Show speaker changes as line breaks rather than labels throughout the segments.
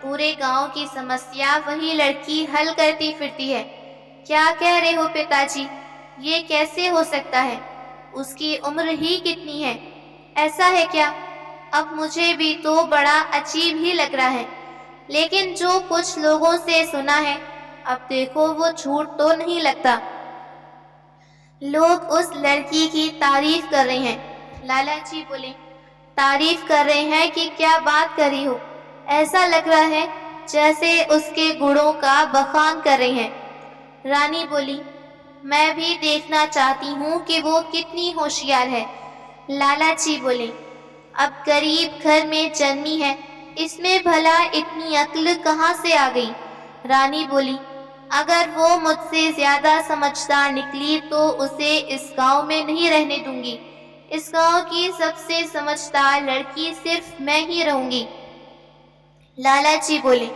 پورے گاؤں کی سمسیا وہی لڑکی حل کرتی پھرتی ہے۔ کیا کہہ رہے ہو پتا جی؟ یہ کیسے ہو سکتا ہے؟ اس کی عمر ہی کتنی ہے؟ ایسا ہے کیا؟ اب مجھے بھی تو بڑا عجیب ہی لگ رہا ہے، لیکن جو کچھ لوگوں سے سنا ہے، اب دیکھو وہ جھوٹ تو نہیں لگتا۔ لوگ اس لڑکی کی تعریف کر رہے ہیں۔ لالا جی بولے، تعریف کر رہے ہیں کہ کیا بات کر رہی ہو؟ ایسا لگ رہا ہے جیسے اس کے گڑوں کا بخان کر رہے ہیں۔ رانی بولی، میں بھی دیکھنا چاہتی ہوں کہ وہ کتنی ہوشیار ہے۔ لالا جی بولے، اب غریب گھر میں جنمی ہے، اس میں بھلا اتنی عقل کہاں سے آ گئی؟ رانی بولی، اگر وہ مجھ سے زیادہ سمجھدار نکلی تو اسے اس گاؤں میں نہیں رہنے دوں گی۔ اس گاؤں کی سب سے سمجھدار لڑکی صرف میں ہی رہوں گی۔ لالا جی بولے،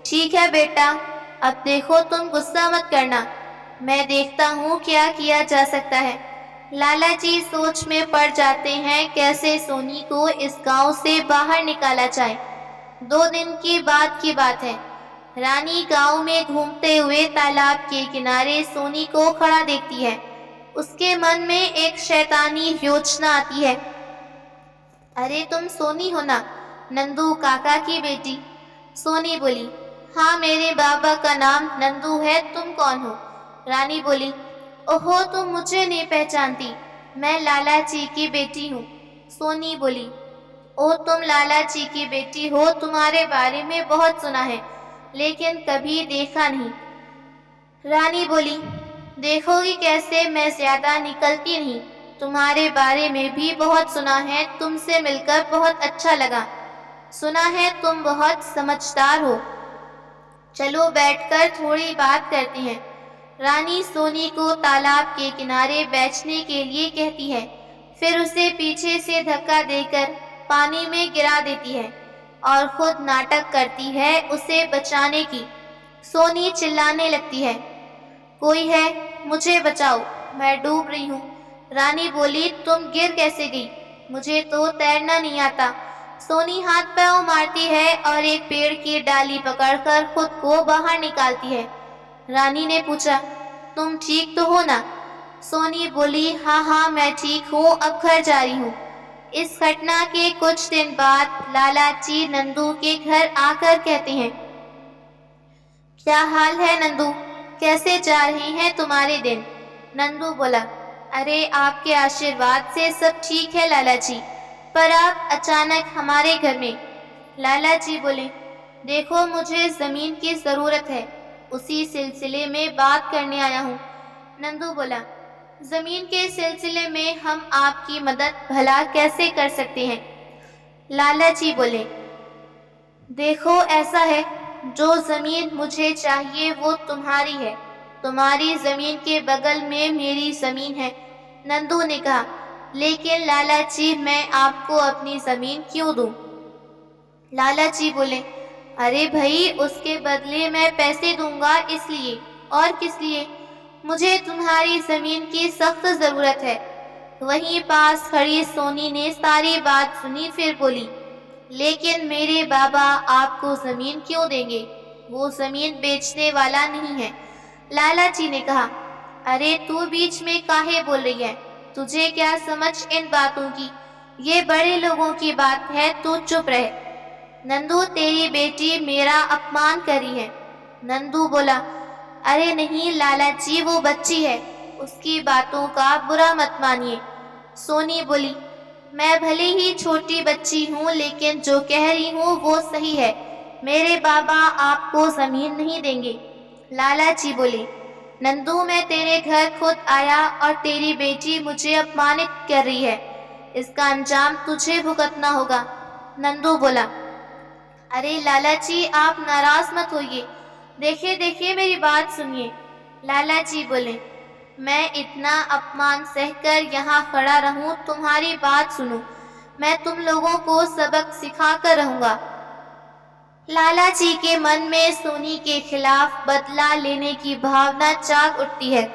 ٹھیک ہے بیٹا، اب دیکھو تم غصہ مت کرنا، میں دیکھتا ہوں کیا کیا جا سکتا ہے۔ لالا جی سوچ میں پڑ جاتے ہیں کیسے سونی کو اس گاؤں سے باہر نکالا جائے۔ 2 دن کی بات ہے، رانی گاؤں میں گھومتے ہوئے تالاب کے کنارے سونی کو کھڑا دیکھتی ہے۔ اس کے من میں ایک شیطانی یوجنا آتی ہے۔ ارے تم سونی ہو نا، نندو کاکا کی بیٹی؟ سونی بولی، ہاں میرے بابا کا نام نندو ہے، تم کون ہو؟ رانی بولی، اوہو تم مجھے نہیں پہچانتی، میں لالا جی کی بیٹی ہوں۔ سونی بولی، او تم لالا جی کی بیٹی ہو، تمہارے بارے میں بہت سنا ہے لیکن کبھی دیکھا نہیں۔ رانی بولی، دیکھو گی کیسے، میں زیادہ نکلتی نہیں، تمہارے بارے میں بھی بہت سنا ہے، تم سے مل کر بہت اچھا لگا، سنا ہے تم بہت سمجھدار ہو، چلو بیٹھ کر تھوڑی بات کرتے ہیں۔ رانی سونی کو تالاب کے کنارے بیٹھنے کے لیے کہتی ہے، پھر اسے پیچھے سے دھکا دے کر پانی میں گرا دیتی ہے اور خود ناٹک کرتی ہے اسے بچانے کی۔ سونی چلانے لگتی ہے، کوئی ہے، مجھے بچاؤ، میں ڈوب رہی ہوں۔ رانی بولی، تم گر کیسے گئی؟ مجھے تو تیرنا نہیں آتا۔ سونی ہاتھ پاؤں مارتی ہے اور ایک پیڑ کی ڈالی پکڑ کر خود کو باہر نکالتی ہے۔ رانی نے پوچھا، تم ٹھیک تو ہو نا؟ سونی بولی، ہاں میں ٹھیک ہوں، اب گھر جا رہی ہوں۔ اس گھٹنا کے کچھ دن بعد لالا جی نندو کے گھر آ کر کہتے ہیں، کیا حال ہے نندو، کیسے جا رہے ہیں تمہارے دن؟ نندو بولا، ارے آپ کے آشیرواد سے سب ٹھیک ہے لالا جی، پر آپ اچانک ہمارے گھر میں؟ لالا جی بولے، دیکھو مجھے زمین کی ضرورت ہے، اسی سلسلے میں بات کرنے آیا ہوں۔ نندو بولا، زمین کے سلسلے میں ہم آپ کی مدد بھلا کیسے کر سکتے ہیں؟ لالا جی بولے، دیکھو ایسا ہے، جو زمین مجھے چاہیے وہ تمہاری ہے، تمہاری زمین کے بغل میں میری زمین ہے۔ نندو نے کہا، لیکن لالا جی میں آپ کو اپنی زمین کیوں دوں؟ لالا جی بولے، ارے بھائی اس کے بدلے میں پیسے دوں گا، اس لیے اور کس لیے؟ مجھے تمہاری زمین کی سخت ضرورت ہے۔ وہیں پاس کھڑی سونی نے ساری بات سنی، پھر بولی، لیکن میرے بابا آپ کو زمین کیوں دیں گے؟ وہ زمین بیچنے والا نہیں ہے۔ لالا جی نے کہا، ارے تو بیچ میں کاہے بول رہی ہے؟ تجھے کیا سمجھ ان باتوں کی؟ یہ بڑے لوگوں کی بات ہے، تو چپ رہ۔ نندو تیری بیٹی میرا اپمان کری ہے۔ نندو بولا، ارے نہیں لالا جی، وہ بچی ہے، اس کی باتوں کا برا مت مانیے۔ سونی بولی، میں بھلے ہی چھوٹی بچی ہوں لیکن جو کہہ رہی ہوں وہ صحیح ہے، میرے بابا آپ کو زمین نہیں دیں گے۔ لالا جی بولے، نندو میں تیرے گھر خود آیا اور تیری بیٹی مجھے اپمانت کر رہی ہے، اس کا انجام تجھے بھگتنا ہوگا۔ نندو بولا، ارے لالا جی آپ ناراض مت ہوئیے، دیکھیے میری بات سنیے۔ لالا جی بولے، میں اتنا اپمان سہ کر یہاں کھڑا رہوں، تمہاری بات سنوں، میں تم لوگوں کو سبق سکھا کر رہوں گا۔ لالا جی کے من میں سونی کے خلاف بدلہ لینے کی بھاونا جاگ اٹھتی ہے۔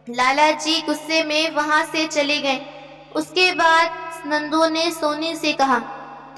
لالا جی غصے میں وہاں سے چلے گئے۔ اس کے بعد نندو نے سونی سے کہا،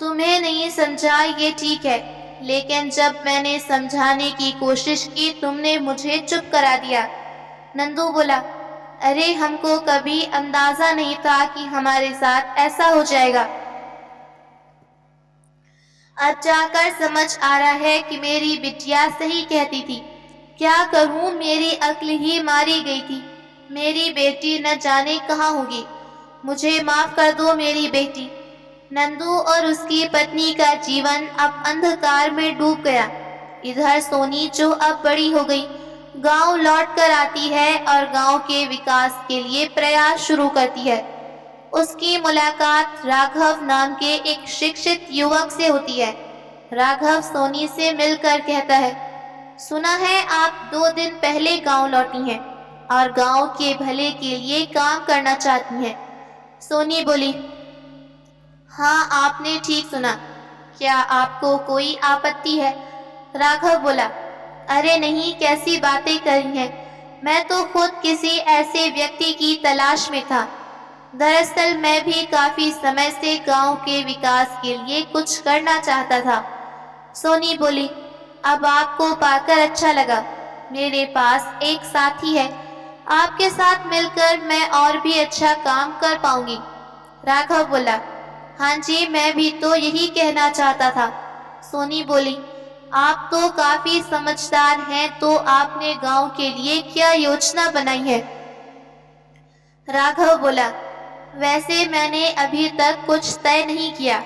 تمہیں نہیں سمجھا یہ ٹھیک ہے، لیکن جب میں نے سمجھانے کی کوشش کی تم نے مجھے چپ کرا دیا۔ نندو بولا، ارے ہم کو کبھی اندازہ نہیں تھا کہ ہمارے ساتھ ایسا ہو جائے گا۔ اب جا کر سمجھ آ رہا ہے کہ میری بٹیا صحیح کہتی تھی۔ کیا کروں، میری عقل ہی ماری گئی تھی۔ میری بیٹی نہ جانے کہاں ہوگی۔ مجھے معاف کر دو میری بیٹی۔ نندو اور اس کی پتنی کا جیون اب اندھکار میں ڈوب گیا۔ ادھر سونی جو اب بڑی ہو گئی، گاؤں لوٹ کر آتی ہے اور گاؤں کے وکاس کے لیے پریاس شروع کرتی ہے۔ اس کی ملاقات راگھو نام کے ایک شکشت یوک سے ہوتی ہے۔ راگھو سونی سے مل کر کہتا ہے، سنا ہے آپ 2 دن پہلے گاؤں لوٹی ہیں اور گاؤں کے بھلے کے لیے کام کرنا چاہتی ہیں۔ سونی بولی، ہاں آپ نے ٹھیک سنا۔ کیا آپ کو کوئی آپتی ہے؟ راگھو بولا، ارے نہیں، کیسی باتیں کری ہیں، میں تو خود کسی ایسے ویکتی کی تلاش میں تھا۔ دراصل میں بھی کافی سمے سے گاؤں کے وکاس کے لیے کچھ کرنا چاہتا تھا۔ سونی بولی، اب آپ کو پا کر اچھا لگا۔ میرے پاس ایک ساتھی ہے، آپ کے ساتھ مل کر میں اور بھی اچھا کام کر پاؤں گی۔ راگھو بولا، ہاں جی، میں بھی تو یہی کہنا چاہتا تھا۔ سونی بولی، آپ تو کافی سمجھدار ہیں، تو آپ نے گاؤں کے لیے کیا یوجنا بنائی ہے؟ راگھو بولا، ویسے میں نے ابھی تک کچھ طے نہیں کیا،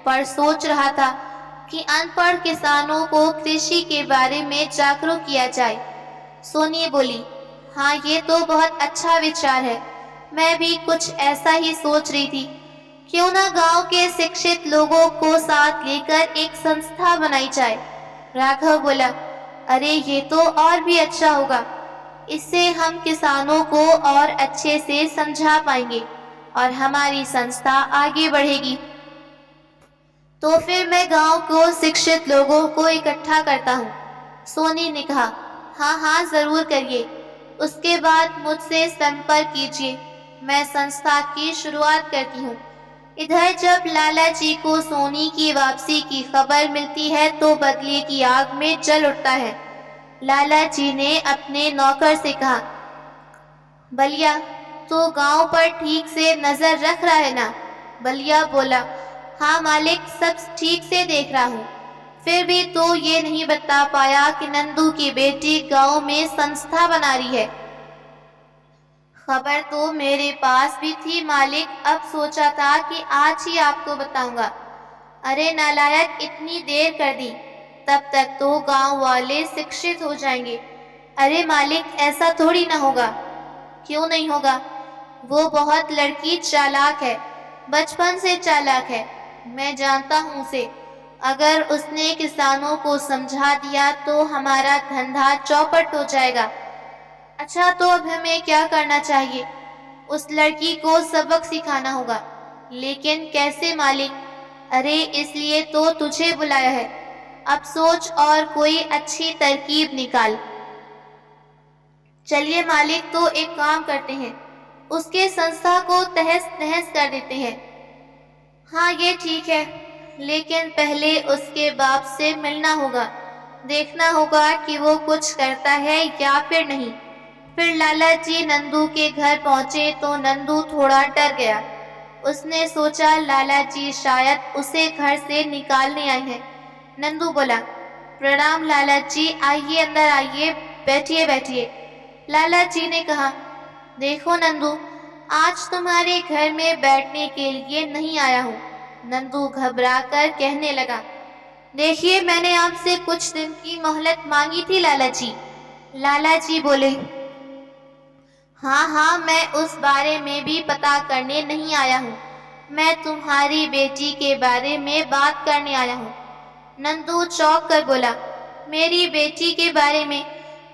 پر سوچ رہا تھا کہ ان پڑھ کسانوں کو کرشی کے بارے میں جاگرک کیا جائے۔ سونی بولی، ہاں یہ تو بہت اچھا وچار ہے، میں بھی کچھ ایسا ہی سوچ رہی تھی۔ کیوں نہ گاؤں کے شکشت لوگوں کو ساتھ لے کر ایک سنستھا بنائی جائے۔ راگھو بولا، ارے یہ تو اور بھی اچھا ہوگا، اس سے ہم کسانوں کو اور اچھے سے سمجھا پائیں گے اور ہماری سنستھا آگے بڑھے گی۔ تو پھر میں گاؤں کو شکشت لوگوں کو اکٹھا کرتا ہوں۔ سونی نے کہا، ہاں ہاں ضرور کریے، اس کے بعد مجھ سے سمپرک کیجیے، میں سنستھا کی شروعات کرتی ہوں۔ ادھر جب لالا جی کو سونی کی واپسی کی خبر ملتی ہے تو بدلے کی آگ میں جل اٹھتا ہے۔ لالا جی نے اپنے نوکر سے کہا، بلیا تو گاؤں پر ٹھیک سے نظر رکھ رہا ہے نا؟ بلیا بولا، ہاں مالک، سب ٹھیک سے دیکھ رہا ہوں۔ پھر بھی تو یہ نہیں بتا پایا کہ نندو کی بیٹی گاؤں میں سنستھا بنا رہی ہے۔ خبر تو میرے پاس بھی تھی مالک، اب سوچا تھا کہ آج ہی آپ کو بتاؤں گا۔ ارے نالائق، اتنی دیر کر دی، تب تک تو گاؤں والے شکشت ہو جائیں گے۔ ارے مالک، ایسا تھوڑی نہ ہوگا۔ کیوں نہیں ہوگا؟ وہ بہت لڑکی چالاک ہے، بچپن سے چالاک ہے، میں جانتا ہوں اسے۔ اگر اس نے کسانوں کو سمجھا دیا تو ہمارا دھندا چوپٹ ہو جائے گا۔ اچھا تو اب ہمیں کیا کرنا چاہیے؟ اس لڑکی کو سبق سکھانا ہوگا۔ لیکن کیسے مالک؟ ارے اس لیے تو تجھے بلایا ہے، اب سوچ اور کوئی اچھی ترکیب نکال۔ چلیے مالک، تو ایک کام کرتے ہیں، اس کے سنستھا کو تہس نہس کر دیتے ہیں۔ ہاں یہ ٹھیک ہے، لیکن پہلے اس کے باپ سے ملنا ہوگا، دیکھنا ہوگا کہ وہ کچھ کرتا ہے یا پھر نہیں۔ پھر لالا جی نندو کے گھر پہنچے تو نندو تھوڑا ڈر گیا۔ اس نے سوچا لالا جی شاید اسے گھر سے نکالنے آئے ہیں۔ نندو بولا، پرنام لالا جی، آئیے اندر آئیے، بیٹھیے بیٹھیے۔ لالا جی نے کہا، دیکھو نندو، آج تمہارے گھر میں بیٹھنے کے لیے نہیں آیا ہوں۔ نندو گھبرا کر کہنے لگا، دیکھیے میں نے آپ سے کچھ دن کی مہلت مانگی تھی لالا جی۔ لالا جی بولے، ہاں ہاں، میں اس بارے میں بھی پتہ کرنے نہیں آیا ہوں، میں تمہاری بیٹی کے بارے میں بات کرنے آیا ہوں۔ نندو چونک کر بولا، میری بیٹی کے بارے میں؟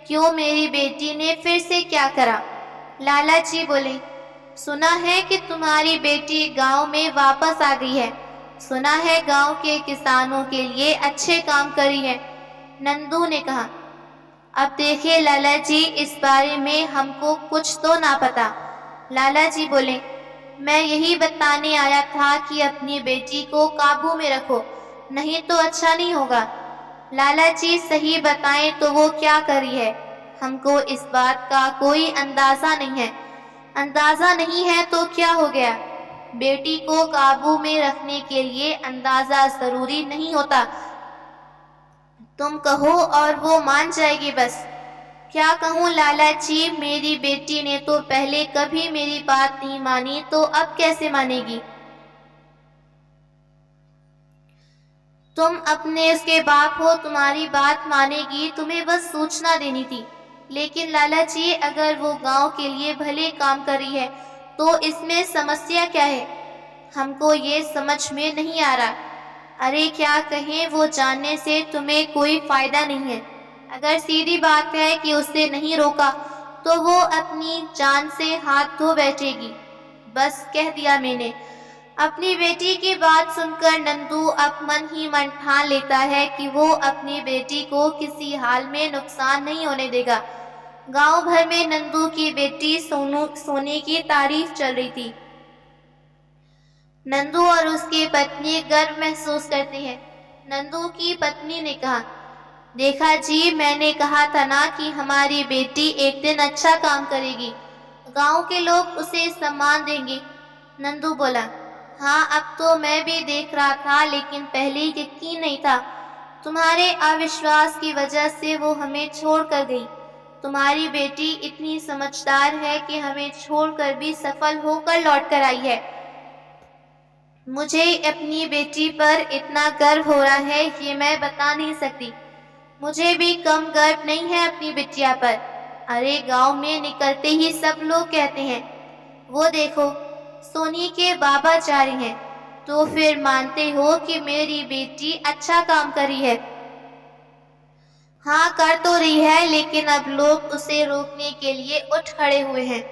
کیوں، میری بیٹی نے پھر سے کیا کرا؟ لالا جی بولے، سنا ہے کہ تمہاری بیٹی گاؤں میں واپس آ گئی ہے، سنا ہے گاؤں کے کسانوں کے لیے اچھے کام کری ہے۔ نندو نے کہا، اب دیکھیے لالا جی، اس بارے میں ہم کو کچھ تو نہ پتا۔ لالا جی بولے، میں یہی بتانے آیا تھا کہ اپنی بیٹی کو قابو میں رکھو، نہیں تو اچھا نہیں ہوگا۔ لالا جی صحیح بتائیں تو وہ کیا کری ہے؟ ہم کو اس بات کا کوئی اندازہ نہیں ہے۔ اندازہ نہیں ہے تو کیا ہو گیا؟ بیٹی کو قابو میں رکھنے کے لیے اندازہ ضروری نہیں ہوتا، تم کہو اور وہ مان جائے گی بس۔ کیا کہوں لالا جی، میری بیٹی نے تو پہلے کبھی میری بات نہیں مانی، تو اب کیسے مانے گی؟ تم اپنے اس کے باپ ہو، تمہاری بات مانے گی، تمہیں بس سوچنا دینی تھی۔ لیکن لالا جی، اگر وہ گاؤں کے لیے بھلے کام کر رہی ہے تو اس میں سمسیا کیا ہے؟ ہم کو یہ سمجھ میں نہیں آ رہا۔ ارے کیا کہیں، وہ جاننے سے تمہیں کوئی فائدہ نہیں ہے۔ اگر سیدھی بات ہے کہ اسے نہیں روکا تو وہ اپنی جان سے ہاتھ دھو بیٹھے گی۔ بس کہہ دیا میں نے۔ اپنی بیٹی کی بات سن کر نندو اب من ہی من ٹھان لیتا ہے کہ وہ اپنی بیٹی کو کسی حال میں نقصان نہیں ہونے دے گا۔ گاؤں بھر میں نندو کی بیٹی سونی کی تعریف چل رہی تھی۔ نندو اور اس کی پتنی گرو محسوس کرتی ہیں۔ نندو کی پتنی نے کہا، دیکھا جی، میں نے کہا تھا نا کہ ہماری بیٹی ایک دن اچھا کام کرے گی، گاؤں کے لوگ اسے سمان دیں گے۔ نندو بولا، ہاں اب تو میں بھی دیکھ رہا تھا، لیکن پہلے یقین نہیں تھا۔ تمہارے اوشواس کی وجہ سے وہ ہمیں چھوڑ کر گئی۔ تمہاری بیٹی اتنی سمجھدار ہے کہ ہمیں چھوڑ کر بھی سفل ہو کر لوٹ کر آئی ہے۔ مجھے اپنی بیٹی پر اتنا گرو ہو رہا ہے، یہ میں بتا نہیں سکتی۔ مجھے بھی کم گرو نہیں ہے اپنی بٹیا پر۔ ارے گاؤں میں نکلتے ہی سب لوگ کہتے ہیں، وہ دیکھو سونی کے بابا جا رہی ہیں، تو پھر مانتے ہو کہ میری بیٹی اچھا کام کری ہے؟ ہاں کر تو رہی ہے، لیکن اب لوگ اسے روکنے کے لیے اٹھ کھڑے ہوئے ہیں۔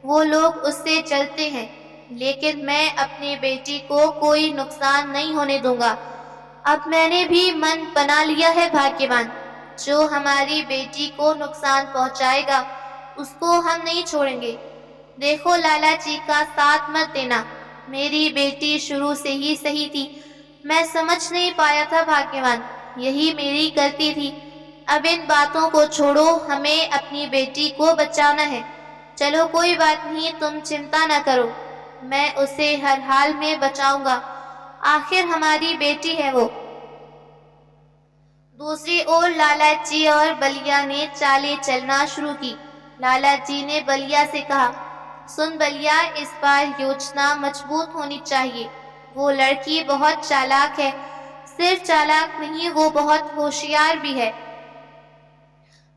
وہ لوگ اس سے چلتے ہیں، لیکن میں اپنی بیٹی کو کوئی نقصان نہیں ہونے دوں گا۔ اب میں نے بھی من بنا لیا ہے بھاگیوان۔ جو ہماری بیٹی کو نقصان پہنچائے گا اس کو ہم نہیں چھوڑیں گے۔ دیکھو لالا جی کا ساتھ مت دینا، میری بیٹی شروع سے ہی صحیح تھی، میں سمجھ نہیں پایا تھا بھاگیوان، یہی میری غلطی تھی۔ اب ان باتوں کو چھوڑو، ہمیں اپنی بیٹی کو بچانا ہے۔ چلو کوئی بات نہیں، تم چنتا نہ کرو، میں اسے ہر حال میں بچاؤں گا، آخر ہماری بیٹی ہے وہ۔ دوسری اور لالا جی اور بلیا نے چالیں چلنا شروع کی۔ لالا جی نے بلیا سے کہا، سن بلیا، اس بار یوجنا مضبوط ہونی چاہیے۔ وہ لڑکی بہت چالاک ہے، صرف چالاک نہیں، وہ بہت ہوشیار بھی ہے۔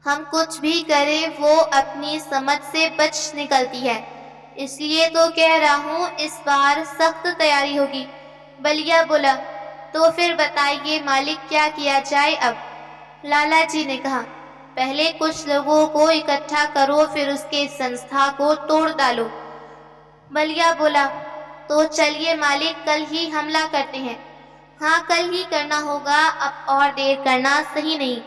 ہم کچھ بھی کریں وہ اپنی سمجھ سے بچ نکلتی ہے، اس لیے تو کہہ رہا ہوں اس بار سخت تیاری ہوگی۔ بلیا بولا، تو پھر بتائیے مالک کیا کیا جائے اب؟ لالا جی نے کہا، پہلے کچھ لوگوں کو اکٹھا کرو، پھر اس کے سنستھا کو توڑ ڈالو۔ بلیا بولا، تو چلیے مالک، کل ہی حملہ کرتے ہیں۔ ہاں کل ہی کرنا ہوگا، اب اور دیر کرنا صحیح نہیں۔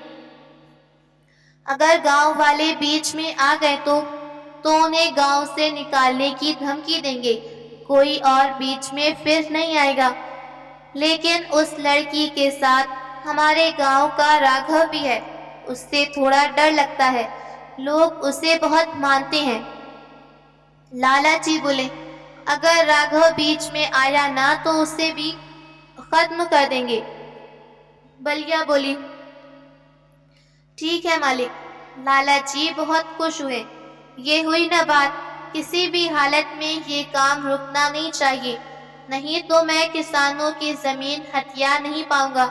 اگر گاؤں والے بیچ میں آ گئے تو انہیں گاؤں سے نکالنے کی دھمکی دیں گے، کوئی اور بیچ میں پھر نہیں آئے گا۔ لیکن اس لڑکی کے ساتھ ہمارے گاؤں کا راگھو بھی ہے، اس سے تھوڑا ڈر لگتا ہے، لوگ اسے بہت مانتے ہیں۔ لالا جی بولے، اگر راگھو بیچ میں آیا نہ تو اسے بھی ختم کر دیں گے۔ بلیا بولی، ٹھیک ہے مالک۔ لالا جی بہت خوش ہوئے۔ یہ ہوئی نا بات، کسی بھی حالت میں یہ کام رکنا نہیں چاہیے، نہیں تو میں کسانوں کی زمین ہتھیار نہیں پاؤں گا۔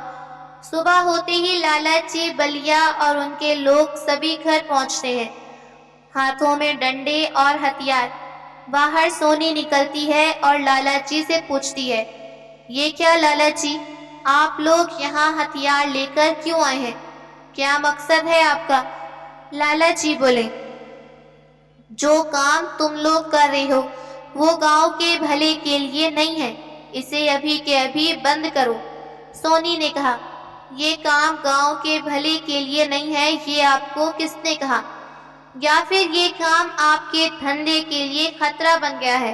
صبح ہوتے ہی لالا جی، بلیا اور ان کے لوگ سبھی گھر پہنچتے ہیں، ہاتھوں میں ڈنڈے اور ہتھیار۔ باہر سونی نکلتی ہے اور لالا جی سے پوچھتی ہے، یہ کیا لالا جی، آپ لوگ یہاں ہتھیار لے کر کیوں آئے ہیں؟ کیا مقصد ہے آپ کا؟ لالا جی بولے، جو کام تم لوگ کر رہے ہو وہ گاؤں کے بھلے کے لیے نہیں ہے، اسے ابھی کے ابھی بند کرو۔ سونی نے کہا، یہ کام گاؤں کے بھلے کے لیے نہیں ہے، یہ آپ کو کس نے کہا؟ یا پھر یہ کام آپ کے دھندے کے لیے خطرہ بن گیا ہے؟